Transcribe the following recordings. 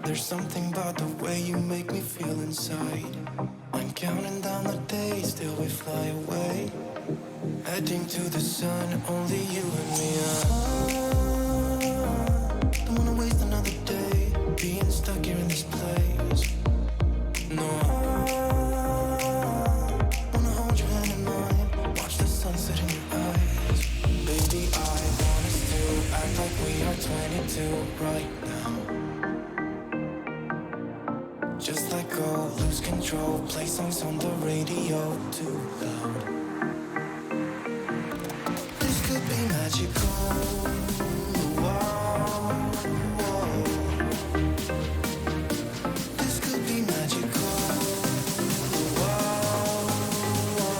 There's something about the way you make me feel inside. I'm counting down the days till we fly away, heading to the sun, only you and me. Don't wanna waste another day being stuck here in this place. No, wanna hold your hand in mine, watch the sunset in your eyes. Baby, I want us to act like we are 22 right now. Just let go, lose control, play songs on the radio too loud. This could be magical. Whoa, whoa. This could be magical. Whoa, whoa.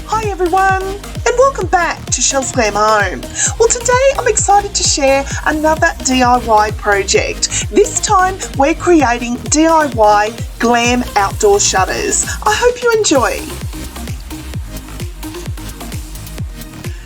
Hi everyone, and welcome back to Chelle's Glam Home. Well, today I'm excited to share another DIY project. This time we're creating DIY glam outdoor shutters. I hope you enjoy.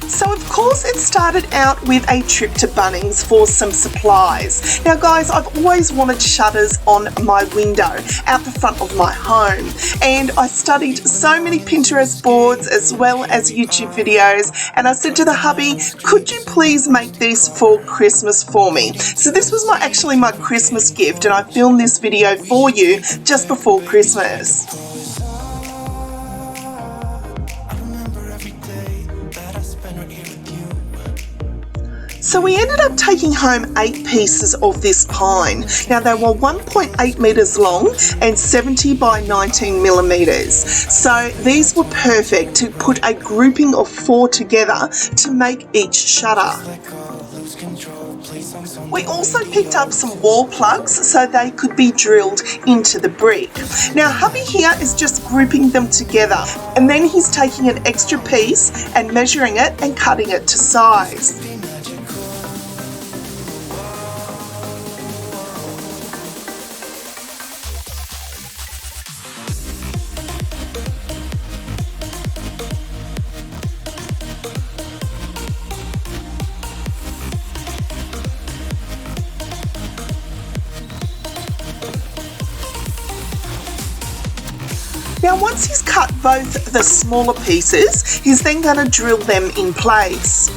So of course it started out with a trip to Bunnings for some supplies. Now guys, I've always wanted shutters on my window out the front of my home, and I studied so many Pinterest boards as well as YouTube videos, and I said to the hubby, could you please make this for Christmas for me? So this was actually my Christmas gift, and I filmed this video for you just before Christmas. So we ended up taking home 8 pieces of this pine. Now they were 1.8 metres long and 70 by 19 millimetres. So these were perfect to put a grouping of 4 together to make each shutter. We also picked up some wall plugs so they could be drilled into the brick. Now hubby here is just grouping them together, and then he's taking an extra piece and measuring it and cutting it to size. Now once he's cut both the smaller pieces, he's then going to drill them in place.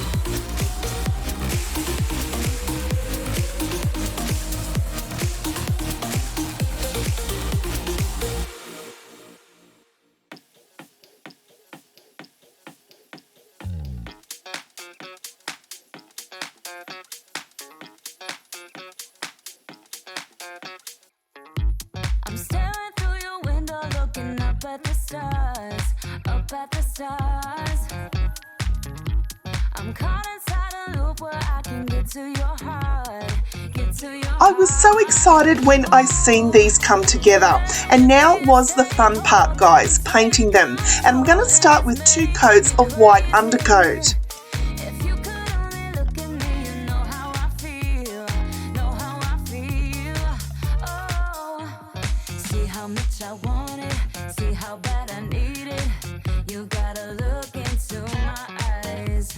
I'm staring through your window, looking up at the stars, up at the stars. I'm caught inside a loop where I can get to your heart, get to your heart. I was so excited when I seen these come together, and now was the fun part guys, painting them. And I'm going to start with 2 coats of white undercoat. If you could only look at me, you know how I feel, know how I feel. Oh, see how much I want it, see how bad I need it. You gotta look into my eyes.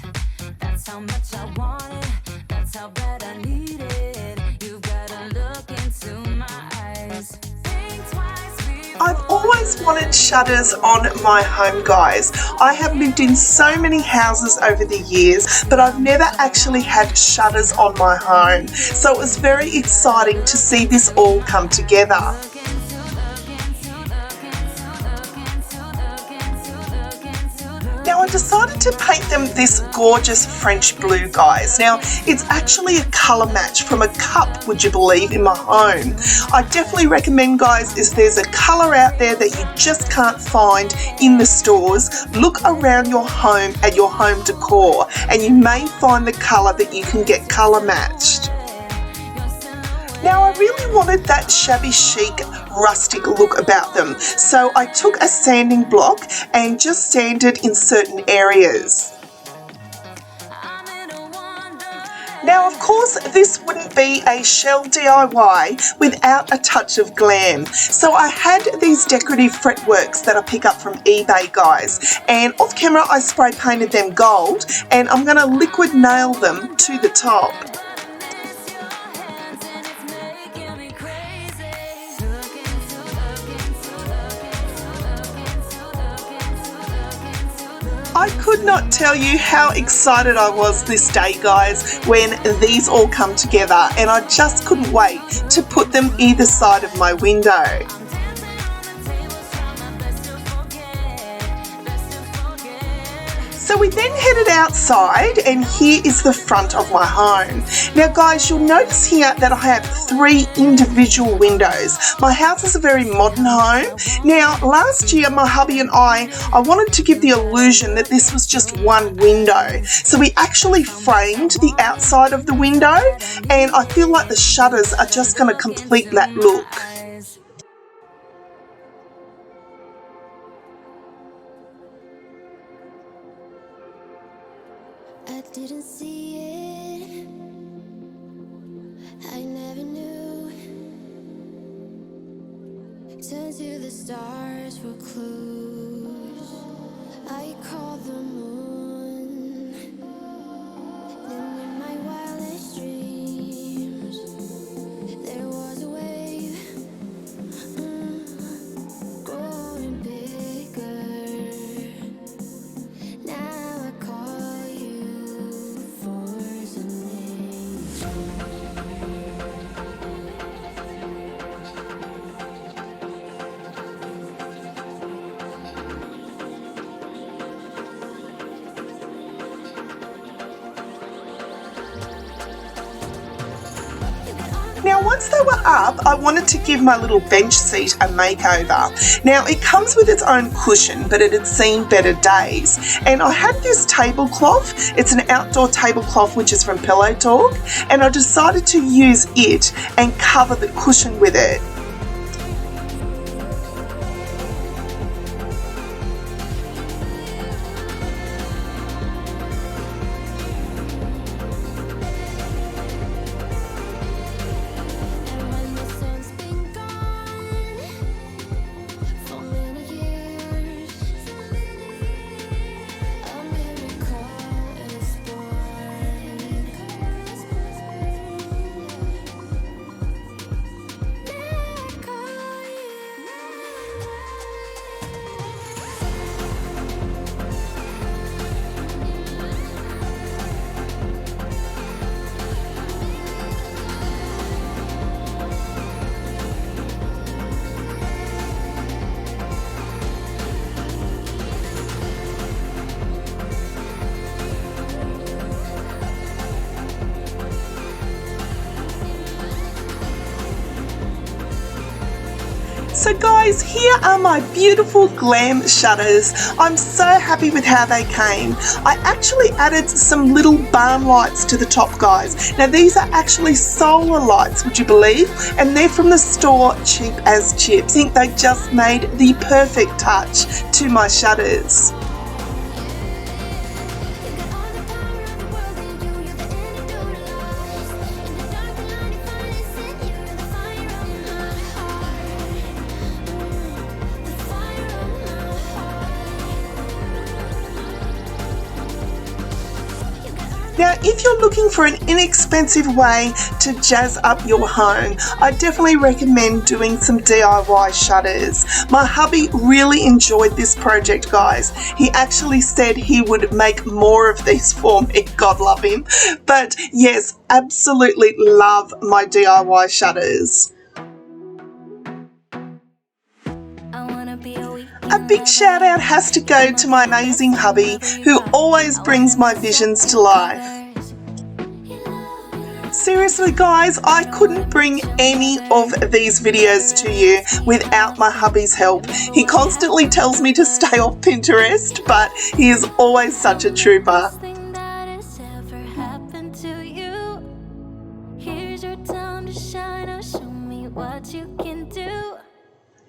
That's how much I want it, that's how bad I need it. You gotta look into my eyes. Think twice before. I've always wanted shutters on my home guys. I have lived in so many houses over the years, but I've never actually had shutters on my home. So it was very exciting to see this all come together. Now I decided to paint them this gorgeous French blue guys. Now it's actually a colour match from a cup, would you believe, in my home. I definitely recommend guys, if there's a colour out there that you just can't find in the stores, look around your home at your home decor and you may find the colour that you can get colour matched. Now I really wanted that shabby chic rustic look about them, so I took a sanding block and just sanded in certain areas. Now, of course, this wouldn't be a Chelle DIY without a touch of glam. So I had these decorative fretworks that I pick up from eBay, guys, and off camera I spray painted them gold, and I'm going to liquid nail them to the top. I could not tell you how excited I was this day, guys, when these all come together, and I just couldn't wait to put them either side of my window. So we then headed outside, and here is the front of my home. Now guys, you'll notice here that I have 3 individual windows. My house is a very modern home. Now last year my hubby and I wanted to give the illusion that this was just one window. So we actually framed the outside of the window, and I feel like the shutters are just going to complete that look. I didn't see it, I never knew. Turn to the stars for clues. I call the moon. Then in my wildest dreams, there was a wave, growing bigger. Now I call you for something. Now once they were up, I wanted to give my little bench seat a makeover. Now it comes with its own cushion, but it had seen better days. And I had this tablecloth. It's an outdoor tablecloth which is from Pillow Talk, and I decided to use it and cover the cushion with it. And when the sun's been gone for many years, a miracle is born. Let go So guys, here are my beautiful glam shutters. I'm so happy with how they came. I actually added some little barn lights to the top, guys. Now these are actually solar lights, would you believe? And they're from the store, cheap as chips. I think they just made the perfect touch to my shutters. Now, if you're looking for an inexpensive way to jazz up your home, I definitely recommend doing some DIY shutters. My hubby really enjoyed this project, guys. He actually said he would make more of these for me. God love him. But yes, absolutely love my DIY shutters. A big shout out has to go to my amazing hubby who always brings my visions to life. Seriously guys, I couldn't bring any of these videos to you without my hubby's help. He constantly tells me to stay off Pinterest, but he is always such a trooper.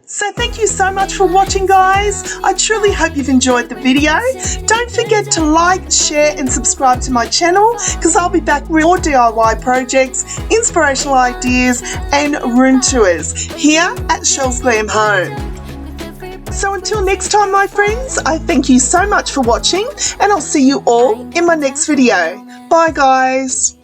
So thank you so much for watching, guys. I truly hope you've enjoyed the video. Don't forget to like, share and subscribe to my channel because I'll be back with more DIY projects, inspirational ideas and room tours here at Chelle's Glam Home. So until next time, my friends, I thank you so much for watching and I'll see you all in my next video. Bye, guys.